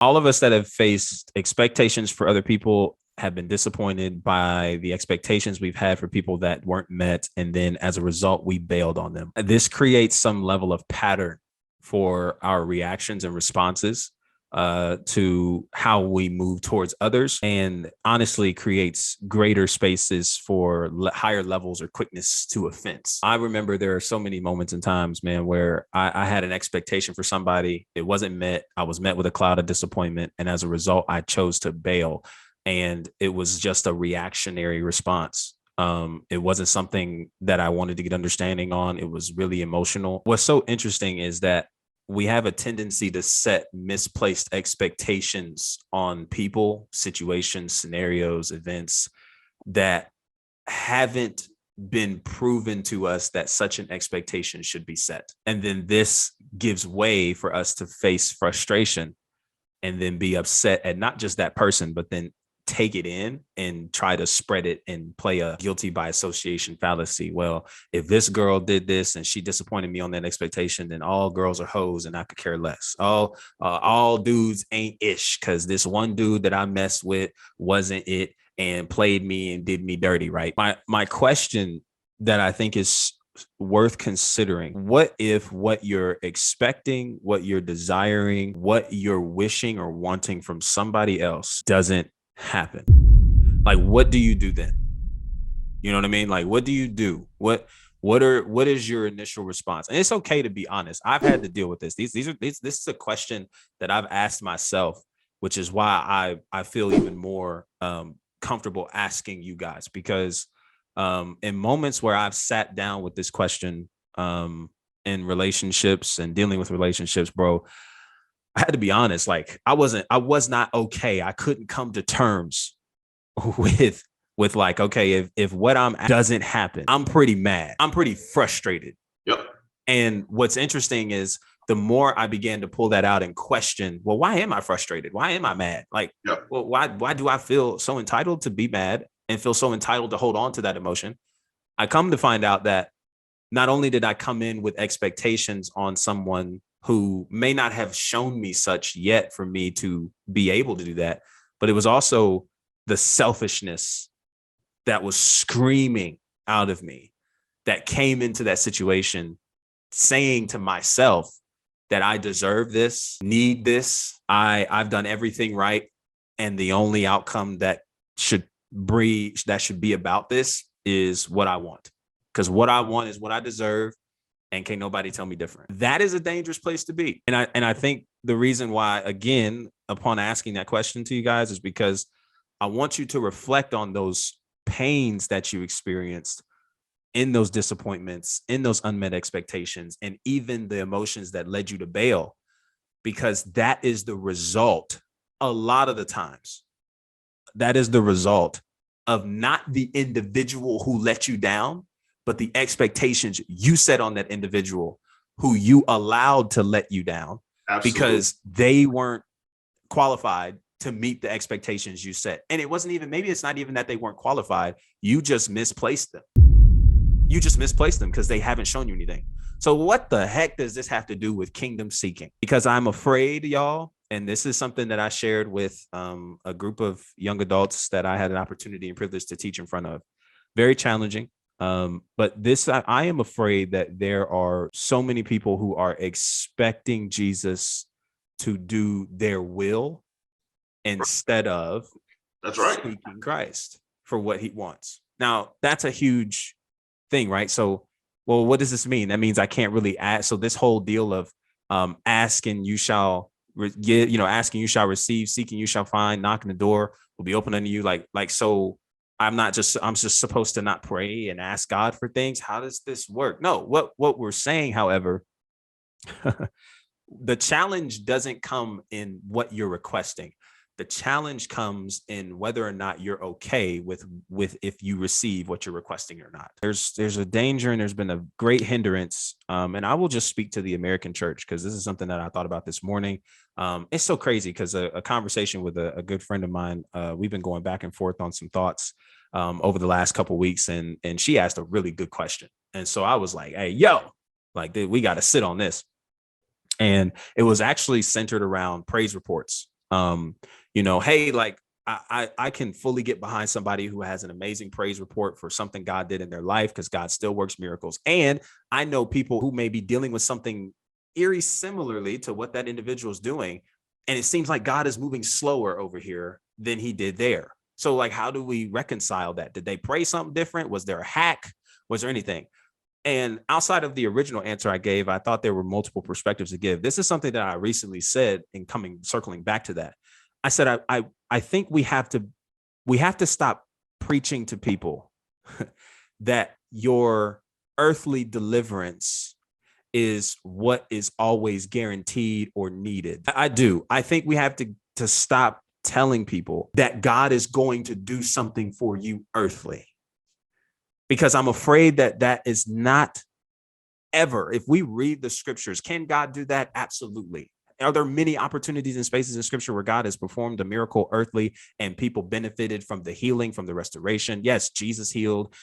All of us that have faced expectations for other people have been disappointed by the expectations we've had for people that weren't met. And then as a result, we bailed on them. This creates some level of pattern for our reactions and responses to how we move towards others, and honestly creates greater spaces for higher levels or quickness to offense. I remember there are so many moments and times, man, where I had an expectation for somebody. It wasn't met. I was met with a cloud of disappointment. And as a result, I chose to bail. And it was just a reactionary response. It wasn't something that I wanted to get understanding on. It was really emotional. What's so interesting is that we have a tendency to set misplaced expectations on people, situations, scenarios, events that haven't been proven to us that such an expectation should be set. And then this gives way for us to face frustration and then be upset at not just that person, but then take it in and try to spread it and play a guilty by association fallacy. Well, if this girl did this and she disappointed me on that expectation, then all girls are hoes and I could care less. All dudes ain't ish because this one dude that I messed with wasn't it and played me and did me dirty, right? My question that I think is worth considering: what if what you're expecting, what you're desiring, what you're wishing or wanting from somebody else doesn't happen? Like, what do you do then? You know what I mean? Like, what do you do? What is your initial response? And it's okay to be honest. I've had to deal with this. This is a question that I've asked myself, which is why I feel even more comfortable asking you guys, because in moments where I've sat down with this question in relationships and dealing with relationships, bro, I had to be honest. Like, I was not okay. I couldn't come to terms with like, okay, if what I'm doesn't happen, I'm pretty mad. I'm pretty frustrated. Yep. And what's interesting is the more I began to pull that out and question, well, why am I frustrated? Why am I mad? Like, Yep. well, why do I feel so entitled to be mad and feel so entitled to hold on to that emotion? I come to find out that not only did I come in with expectations on someone who may not have shown me such yet for me to be able to do that, but it was also the selfishness that was screaming out of me that came into that situation, saying to myself that I deserve this, need this, I've done everything right, and the only outcome that should be about this is what I want. Because what I want is what I deserve, and can't nobody tell me different. That is a dangerous place to be. And I think the reason why, again, upon asking that question to you guys, is because I want you to reflect on those pains that you experienced in those disappointments, in those unmet expectations, and even the emotions that led you to bail, because that is the result, a lot of the times, that is the result of not the individual who let you down, but the expectations you set on that individual who you allowed to let you down. Absolutely. Because they weren't qualified to meet the expectations you set. And it wasn't even, maybe it's not even that they weren't qualified. You just misplaced them. You just misplaced them because they haven't shown you anything. So what the heck does this have to do with kingdom seeking? Because I'm afraid, y'all, and this is something that I shared with a group of young adults that I had an opportunity and privilege to teach in front of. Very challenging. But this, I am afraid that there are so many people who are expecting Jesus to do their will instead of seeking Christ for what he wants. Now, that's a huge thing, right? So, well, what does this mean? That means I can't really ask. So this whole deal of asking you shall get, asking you shall receive, seeking you shall find, knocking the door will be open unto you. So I'm just supposed to not pray and ask God for things. How does this work? No, what we're saying, however, the challenge doesn't come in what you're requesting. The challenge comes in whether or not you're okay with if you receive what you're requesting or not. There's a danger, and there's been a great hindrance. And I will just speak to the American church, because this is something that I thought about this morning. It's so crazy because a conversation with a good friend of mine, we've been going back and forth on some thoughts over the last couple of weeks, and she asked a really good question. And so I was like, hey, yo, we got to sit on this. And it was actually centered around praise reports. Hey, like I can fully get behind somebody who has an amazing praise report for something God did in their life, because God still works miracles. And I know people who may be dealing with something eerie similarly to what that individual is doing. And it seems like God is moving slower over here than he did there. So like, how do we reconcile that? Did they pray something different? Was there a hack? Was there anything? And outside of the original answer I gave, I thought there were multiple perspectives to give. This is something that I recently said in circling back to that. I said, I think we have to stop preaching to people that your earthly deliverance is what is always guaranteed or needed. I do. I think we have to stop telling people that God is going to do something for you earthly, because I'm afraid that is not ever. If we read the scriptures, can God do that? Absolutely. Are there many opportunities and spaces in scripture where God has performed a miracle earthly and people benefited from the healing, from the restoration? Yes, Jesus healed.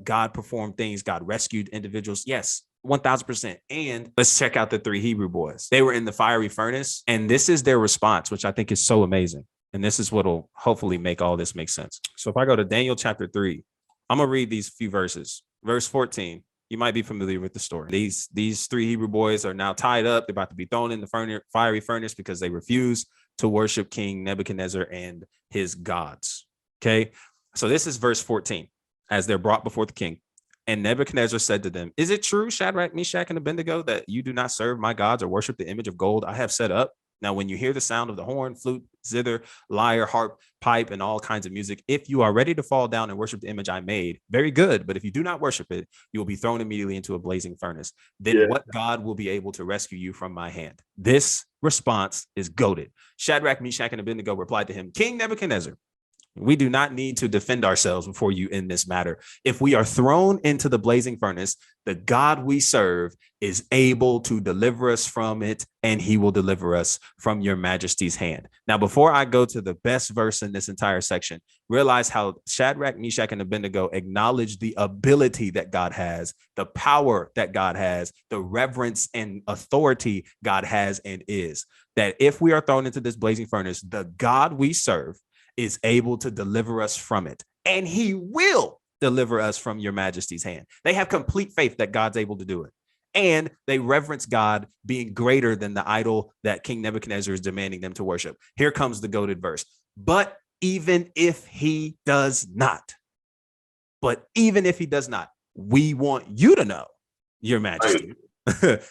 God performed things. God rescued individuals. Yes, 1000%. And let's check out the 3 Hebrew boys. They were in the fiery furnace, and this is their response, which I think is so amazing. And this is what will hopefully make all this make sense. So if I go to Daniel chapter 3, I'm going to read these few verses. Verse 14. You might be familiar with the story. These 3 Hebrew boys are now tied up. They're about to be thrown in the fiery furnace because they refuse to worship King Nebuchadnezzar and his gods. Okay. So this is verse 14, as they're brought before the king. And Nebuchadnezzar said to them, "Is it true, Shadrach, Meshach, and Abednego, that you do not serve my gods or worship the image of gold I have set up? Now, when you hear the sound of the horn, flute, zither, lyre, harp, pipe, and all kinds of music, if you are ready to fall down and worship the image I made, very good. But if you do not worship it, you will be thrown immediately into a blazing furnace. Then what God will be able to rescue you from my hand?" This response is goated. Shadrach, Meshach, and Abednego replied to him, "King Nebuchadnezzar, we do not need to defend ourselves before you in this matter. If we are thrown into the blazing furnace, the God we serve is able to deliver us from it, and he will deliver us from your majesty's hand." Now, before I go to the best verse in this entire section, realize how Shadrach, Meshach, and Abednego acknowledge the ability that God has, the power that God has, the reverence and authority God has and is. That if we are thrown into this blazing furnace, the God we serve is able to deliver us from it, and he will deliver us from your majesty's hand. They have complete faith that God's able to do it, and they reverence God being greater than the idol that King Nebuchadnezzar is demanding them to worship. Here comes the goated verse. But even if he does not, we want you to know, your majesty,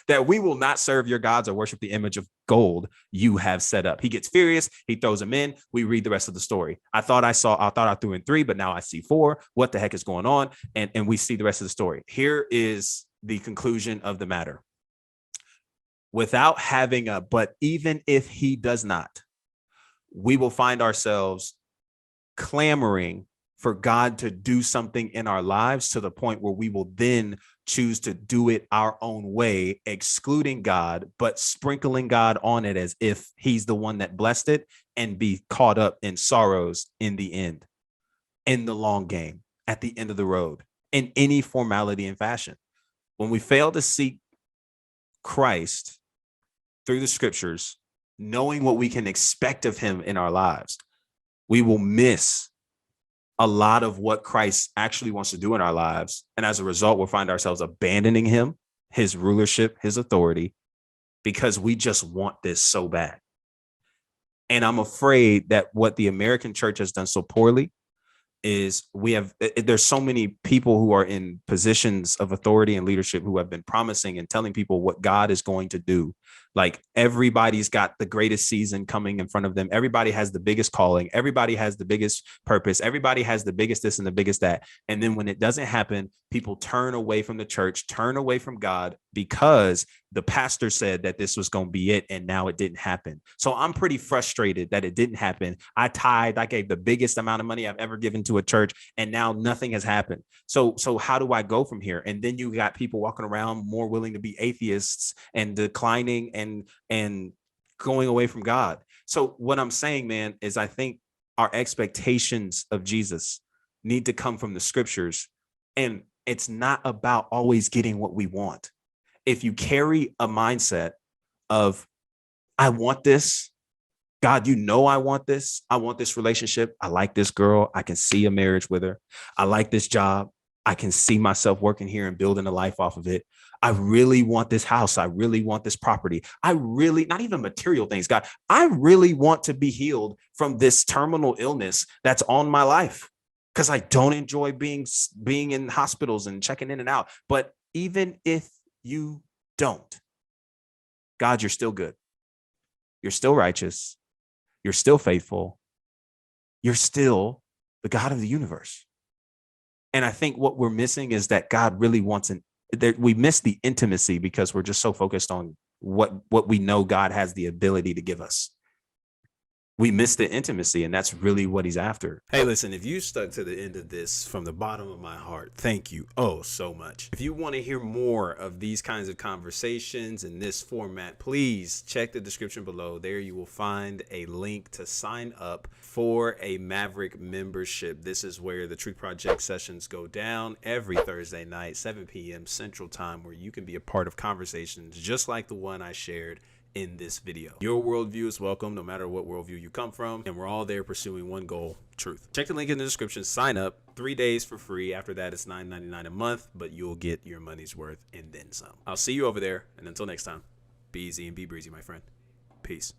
that we will not serve your gods or worship the image of gold you have set up. He gets furious. He throws them in. We read the rest of the story. I thought I threw in 3, but now I see 4. What the heck is going on? And we see the rest of the story. Here is the conclusion of the matter. Without having a "but even if he does not," we will find ourselves clamoring for God to do something in our lives, to the point where we will then choose to do it our own way, excluding God, but sprinkling God on it as if he's the one that blessed it, and be caught up in sorrows in the end, in the long game, at the end of the road, in any formality and fashion. When we fail to seek Christ through the scriptures, knowing what we can expect of him in our lives, we will miss a lot of what Christ actually wants to do in our lives. And as a result, we'll find ourselves abandoning him, his rulership, his authority, because we just want this so bad. And I'm afraid that what the American church has done so poorly is there's so many people who are in positions of authority and leadership who have been promising and telling people what God is going to do. Like, everybody's got the greatest season coming in front of them. Everybody has the biggest calling. Everybody has the biggest purpose. Everybody has the biggest this and the biggest that. And then when it doesn't happen, people turn away from the church, turn away from God, because the pastor said that this was going to be it, and now it didn't happen. So I'm pretty frustrated that it didn't happen. I tithed. I gave the biggest amount of money I've ever given to a church, and now nothing has happened. So how do I go from here? And then you got people walking around more willing to be atheists and declining and going away from God. So what I'm saying, man, is I think our expectations of Jesus need to come from the scriptures, and it's not about always getting what we want. If you carry a mindset of, I want this, God, you know, I want this. I want this relationship. I like this girl. I can see a marriage with her. I like this job. I can see myself working here and building a life off of it. I really want this house. I really want this property. I really, not even material things, God, I really want to be healed from this terminal illness that's on my life because I don't enjoy being in hospitals and checking in and out. But even if you don't, God, you're still good. You're still righteous. You're still faithful. You're still the God of the universe. And I think what we're missing is that God really wants we miss the intimacy because we're just so focused on what we know God has the ability to give us. We miss the intimacy, and that's really what he's after. Hey, listen, if you stuck to the end of this from the bottom of my heart, thank you oh so much. If you want to hear more of these kinds of conversations in this format, please check the description below. There you will find a link to sign up for a Maverick membership. This is where the Truth Project sessions go down every Thursday night, 7 p.m. Central Time, where you can be a part of conversations just like the one I shared in this video. Your worldview is welcome, no matter what worldview you come from, and we're all there pursuing one goal: truth. Check the link in the description, sign up, 3 days for free. After that, it's $9.99 a month, but you'll get your money's worth and then some. I'll see you over there, and until next time, be easy and be breezy, my friend. Peace.